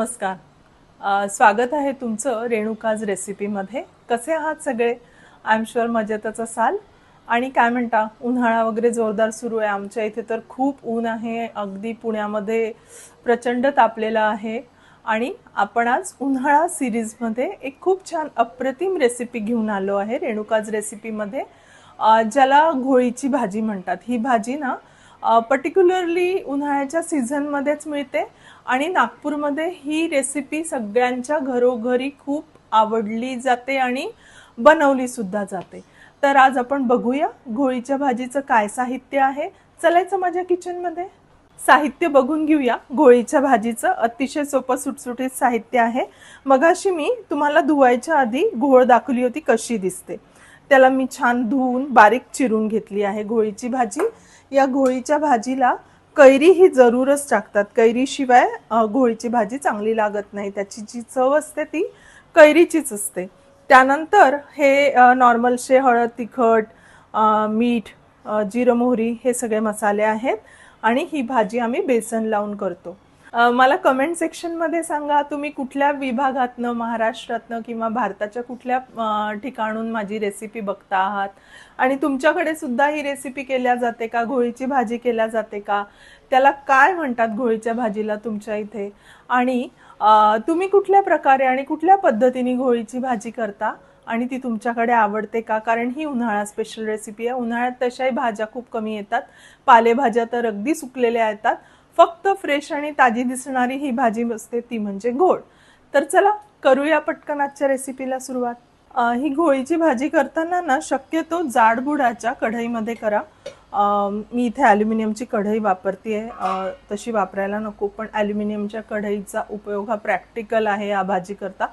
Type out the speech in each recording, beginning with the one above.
नमस्कार. स्वागत आहे तुमचं रेणुकाज रेसिपीमध्ये. कसे आहात सगळे? आय एम शुअर मजेतच असाल. आणि काय म्हणता, उन्हाळा वगैरे जोरदार सुरू आहे. आमच्या इथे तर खूप ऊन आहे. अगदी पुण्यामध्ये प्रचंड तापलेलं आहे. आणि आपण आज उन्हाळा सिरीजमध्ये एक खूप छान अप्रतिम रेसिपी घेऊन आलो आहे रेणुकाज रेसिपीमध्ये, ज्याला घोळीची भाजी म्हणतात. ही भाजी ना पर्टिक्युलरली उन्हाळ्याच्या सीझनमध्येच मिळते आणि नागपूरमध्ये ही रेसिपी सगळ्यांच्या घरोघरी खूप आवडली जाते आणि बनवली सुद्धा जाते. तर आज आपण बघूया घोळीच्या भाजीचं काय साहित्य आहे. चलायचं माझ्या किचनमध्ये. साहित्य बघून घेऊया. घोळीच्या भाजीचं अतिशय सोपं सुटसुटीत साहित्य आहे. मगाशी मी तुम्हाला धुवायच्या आधी घोळ दाखवली होती कशी दिसते. त्याला मी छान धुवून बारीक चिरून घेतली आहे घोळीची भाजी. या घोळीच्या भाजीला कैरी ही जरूरच टाकतात. कैरीशिवाय घोळीची भाजी चांगली लागत नाही. त्याची जी चव असते ती कैरीचीच असते. त्यानंतर हे नॉर्मलशे हळद, तिखट, मीठ, जिरं, मोहरी हे सगळे मसाले आहेत. आणि ही भाजी आम्ही बेसन लावून करतो. मला कमेंट सेक्शनमध्ये सांगा तुम्ही कुठल्या विभागातनं, महाराष्ट्रातनं किंवा भारताच्या कुठल्या ठिकाणून माझी रेसिपी बघता आहात आणि तुमच्याकडे सुद्धा ही रेसिपी केल्या जाते का, घोळीची भाजी केल्या जाते का, त्याला काय म्हणतात घोळीच्या भाजीला तुमच्या इथे, आणि तुम्ही कुठल्या प्रकारे आणि कुठल्या पद्धतीने घोळीची भाजी करता आणि ती तुमच्याकडे आवडते का. कारण ही उन्हाळा स्पेशल रेसिपी आहे. उन्हाळ्यात तशाही भाज्या खूप कमी येतात. पालेभाज्या तर अगदी सुकलेल्या येतात. फक्त फ्रेश आणि ताजी दिसणारी ही भाजी असते, ती म्हणजे घोळ. तर चला करूया पटकन आजच्या रेसिपीला सुरुवात. ही घोळीची भाजी करताना ना शक्यतो जाडबुडाच्या कढईमध्ये करा. मी इथे ॲल्युमिनियमची कढई वापरते. तशी वापरायला नको, पण ॲल्युमिनियमच्या कढईचा उपयोग हा प्रॅक्टिकल आहे या भाजी करता.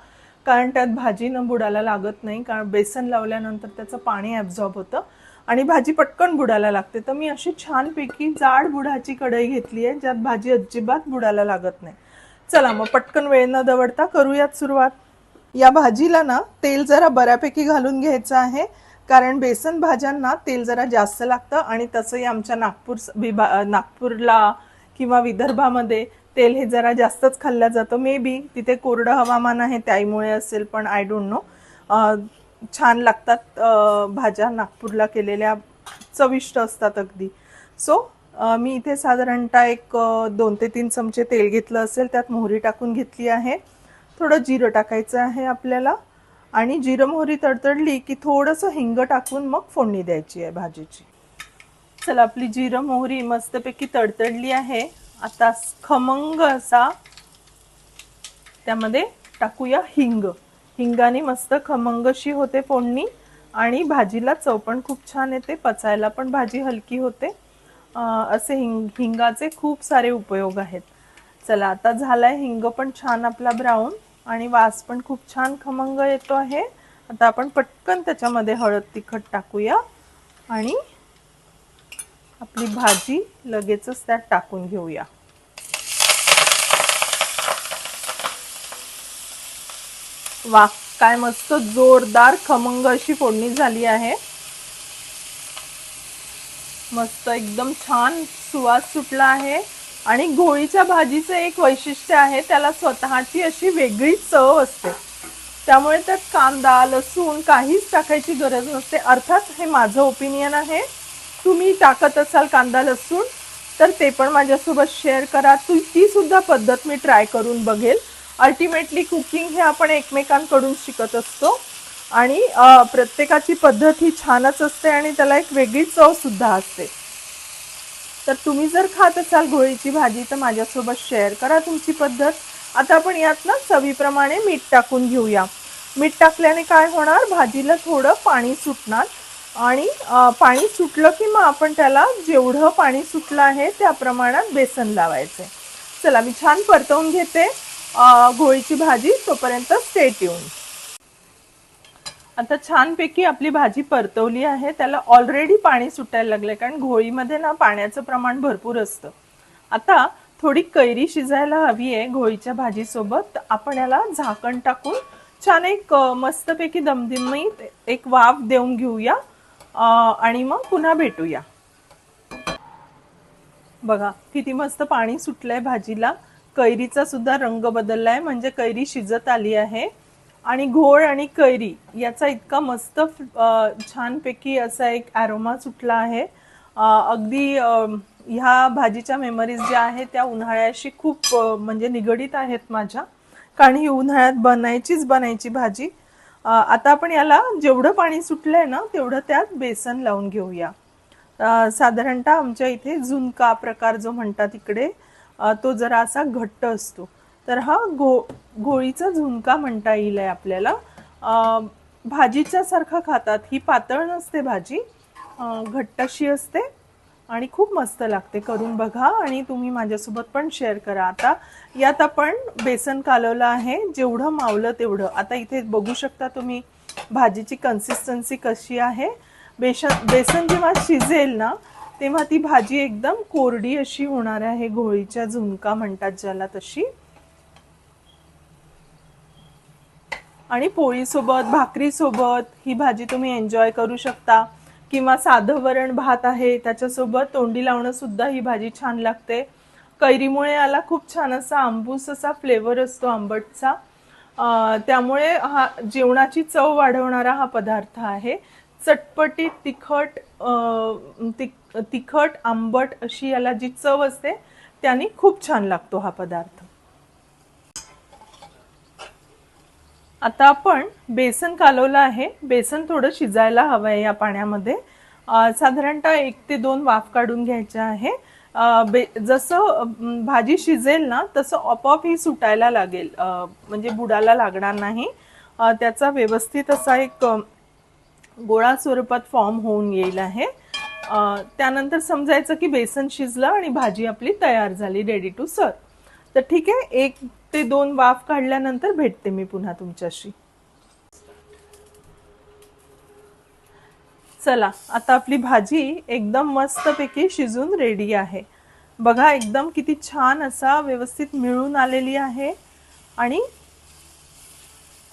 कारण त्यात भाजी न बुडायला लागत नाही. कारण बेसन लावल्यानंतर त्याचं पाणी ॲब्झॉर्ब होतं आणि भाजी पटकन बुडायला लागते. तर मी अशी छानपैकी जाड बुडाची कढई घेतली आहे, ज्यात भाजी अजिबात बुडायला लागत नाही. चला मग पटकन वेळ न दवडता करूयात सुरुवात. या भाजीला ना तेल जरा बऱ्यापैकी घालून घ्यायचं आहे. कारण बेसन भाज्यांना तेल जरा जास्त लागतं आणि तसंही आमच्या नागपूरला किंवा विदर्भामध्ये तेल हे जरा जास्तच खाल्लं जातं. मे बी तिथे कोरडं हवामान आहे त्यामुळे असेल, पण आय डोंट नो. छान लागतात भाज्या नागपूरला केलेल्या, चविष्ट असतात अगदी. सो मी इथे साधारणतः एक 2 ते 3 चमचे तेल घेतलं असेल. त्यात मोहरी टाकून घेतली आहे. थोडं जिरं टाकायचं आहे आपल्याला आणि जिरं मोहरी तडतडली की थोडंसं हिंग टाकून मग फोडणी द्यायची आहे भाजीची. चला आपली जिरं मोहरी मस्तपैकी तडतडली आहे. आता खमंग असा त्यामध्ये टाकूया हिंग. हिंगाने मस्त खमंगशी होते फोडणी आणि भाजीला चव पण खूप छान येते. पचायला पण भाजी हलकी होते. असे हिंगाचे खूप सारे उपयोग आहेत. चला आता झालाय हिंग पण छान आपला ब्राऊन आणि वास पण खूप छान खमंग येतो आहे. आता आपण पटकन त्याच्यामध्ये हळद, तिखट टाकूया आणि आपली भाजी लगेचच त्यात टाकून घेऊया. वा, काय मस्त जोरदार खमंग अशी फोडणी झाली आहे. मस्त एकदम छान सुवास सुटला आहे. आणि घोळीच्या भाजीचं एक वैशिष्ट्य आहे, त्याला स्वतःची अशी वेगळी चव असते. त्यामुळे त्यात कांदा, लसूण काहीच टाकायची गरज नसते. अर्थात हे माझं ओपिनियन आहे. तुम्ही टाकत असाल कांदा, लसूण तर ते पण माझ्यासोबत शेअर करा. ती सुद्धा पद्धत मी ट्राय करून बघेल. अल्टिमेटली कुकिंग हे आपण एकमेकांकडून शिकत असतो आणि प्रत्येकाची पद्धत ही छानच असते आणि त्याला एक वेगळी चव सुद्धा असते. तर तुम्ही जर खात असाल घोळीची भाजी तर माझ्यासोबत शेअर करा तुमची पद्धत. आता आपण यात ना चवीप्रमाणे मीठ टाकून घेऊया. मीठ टाकल्याने काय होणार, भाजीला थोडं पाणी सुटणार आणि पाणी सुटलं की मग आपण त्याला जेवढं पाणी सुटलं आहे त्या प्रमाणात बेसन लावायचे. चला मी छान परतवून घेते घोळीची भाजी, तोपर्यंत स्टे ट्यून. आता छानपैकी आपली भाजी परतवली आहे. त्याला ऑलरेडी पाणी सुटायला लागले कारण घोळीमध्ये ना पाण्याचं प्रमाण भरपूर असतं. आता थोडी कैरी शिजायला हवी आहे घोळीच्या भाजीसोबत. आपण याला झाकण टाकून छान एक मस्तपैकी दमदमीत एक वाफ देऊन घेऊया आणि मग पुन्हा भेटूया. बघा किती मस्त पाणी सुटलंय भाजीला. कैरीचा सुद्धा रंग बदललाय, म्हणजे कैरी शिजत आली आहे आणि घोळ आणि कैरी याचा इतका मस्त छानपैकी असा एक ॲरोमा सुटला आहे। अगदी ह्या भाजीच्या मेमरीज ज्या आहेत त्या उन्हाळ्याशी खूप म्हणजे निगडीत आहेत माझ्या, कारण ही उन्हाळ्यात बनायची भाजी। आता आपण याला जेवढं पाणी सुटलंय ना तेवढं त्यात बेसन लावून घेऊया। साधारणतः आमच्या इथे झुणका प्रकार जो म्हणतात इकडे तो जरा असा घट्ट असतो, तर हा घोळीचा झुणका म्हणता येईल आपल्याला। भाजीच्या सारखं खातात, ही पातळ नसते भाजी, घट्ट अशी असते आणि खूप मस्त लागते। करून बघा आणि तुम्ही माझ्यासोबत पण शेअर करा। आता यात आपण बेसन कालवलं आहे, जेवढं मावलं तेवढं। आता इथे बघू शकता तुम्ही भाजीची कन्सिस्टन्सी कशी आहे। बेसन जेव्हा शिजेल ना तेव्हा ती भाजी एकदम कोरडी अशी होणार आहे, घोळीच्या झुणका म्हणतात ज्याला तशी। आणि पोळी सोबत, भाकरी सोबत ही भाजी तुम्ही एन्जॉय करू शकता, किंवा साधं वरण भात आहे त्याच्यासोबत तोंडी लावणं सुद्धा ही भाजी छान लागते। कैरीमुळे याला खूप छान असा आंबूस असा फ्लेवर असतो आंबटचा, त्यामुळे हा जेवणाची चव वाढवणारा हा पदार्थ आहे। चटपटीत तिखट आंबट अशी याला जी चव असते त्याने खूप छान लागतो हा पदार्थ। आता आपण बेसन कालवलं आहे, बेसन थोडं शिजायला हवं आहे या पाण्यामध्ये। साधारणतः 1 ते 2 वाफ काढून घ्यायच्या आहे। जसं भाजी शिजेल ना तसं आपोआप ही सुटायला लागेल, म्हणजे बुडाला लागणार नाही। त्याचा व्यवस्थित असा एक गोळा स्वरूपात फॉर्म होऊन येईल आहे। त्यानंतर समजायचं की बेसन शिजलं आणि भाजी आपली तयार झाली, रेडी टू सर्व। तर ठीक आहे, 1 ते 2 वाफ काढल्यानंतर भेटते मी पुन्हा तुमच्याशी। चला, आता आपली भाजी एकदम मस्तपैकी शिजून रेडी आहे। बघा एकदम किती छान असा व्यवस्थित मिळून आलेली आहे आणि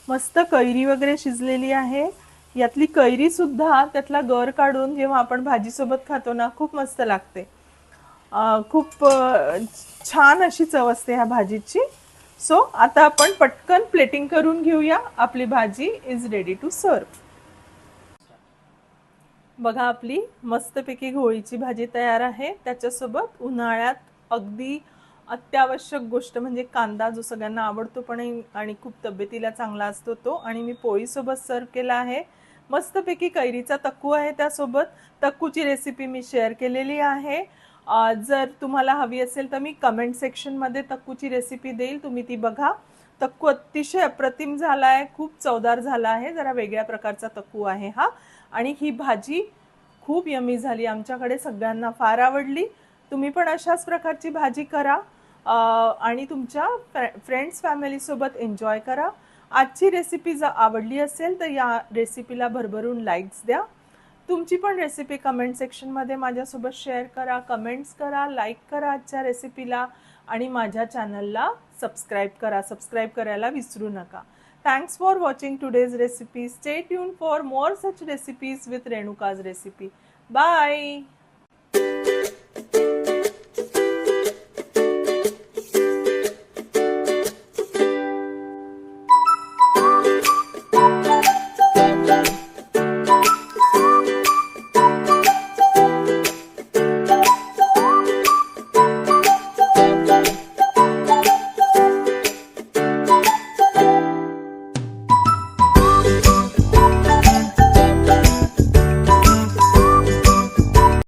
मस्त कैरी वगैरे शिजलेली आहे। यातली कैरी सुद्धा त्यातला गर काढून जेव्हा आपण भाजी सोबत खातो ना खूप मस्त लागते। खूप छान अशी चव असते ह्या भाजीची। सो आता आपण पटकन प्लेटिंग करून घेऊया, आपली भाजी इज रेडी टू सर्व। बघा आपली मस्तपैकी घोळीची भाजी तयार आहे। त्याच्यासोबत उन्हाळ्यात अगदी अत्यावश्यक गोष्ट म्हणजे कांदा, जो सगळ्यांना आवडतो पण आणि खूप तब्येतीला चांगला असतो तो, आणि मी पोळी सोबत सर्व केला आहे। मस्तपैकी कैरीचा तक्कू आहे त्यासोबत। तक्कूची रेसिपी मी शेअर केलेली आहे, जर तुम्हाला हवी असेल तर मी कमेंट सेक्शन मध्ये तक्कूची रेसिपी देईल, तुम्ही ती बघा। तक्कू अतिशय अप्रतिम झाला आहे, खूप चवदार झाला आहे, जरा वेगळ्या प्रकारचा तक्कू आहे हा। आणि ही भाजी खूप यमी झाली, आमच्याकडे सगळ्यांना फार आवडली। तुम्ही पण अशाच प्रकारची भाजी करा आणि तुमच्या फ्रेंड्स फॅमिली सोबत एन्जॉय करा। आजची रेसिपी जर आवडली असेल तर या रेसिपीला भरभरून लाईक्स द्या। तुमची पण रेसिपी कमेंट सेक्शन मध्ये माझ्यासोबत शेअर करा, कमेंट्स करा, लाईक करा आजच्या रेसिपीला, आणि माझ्या चॅनलला सबस्क्राईब करा, सबस्क्राईब करायला विसरू नका। Thanks for watching today's recipe. Stay tuned for more such recipes with Renuka's recipe. Bye.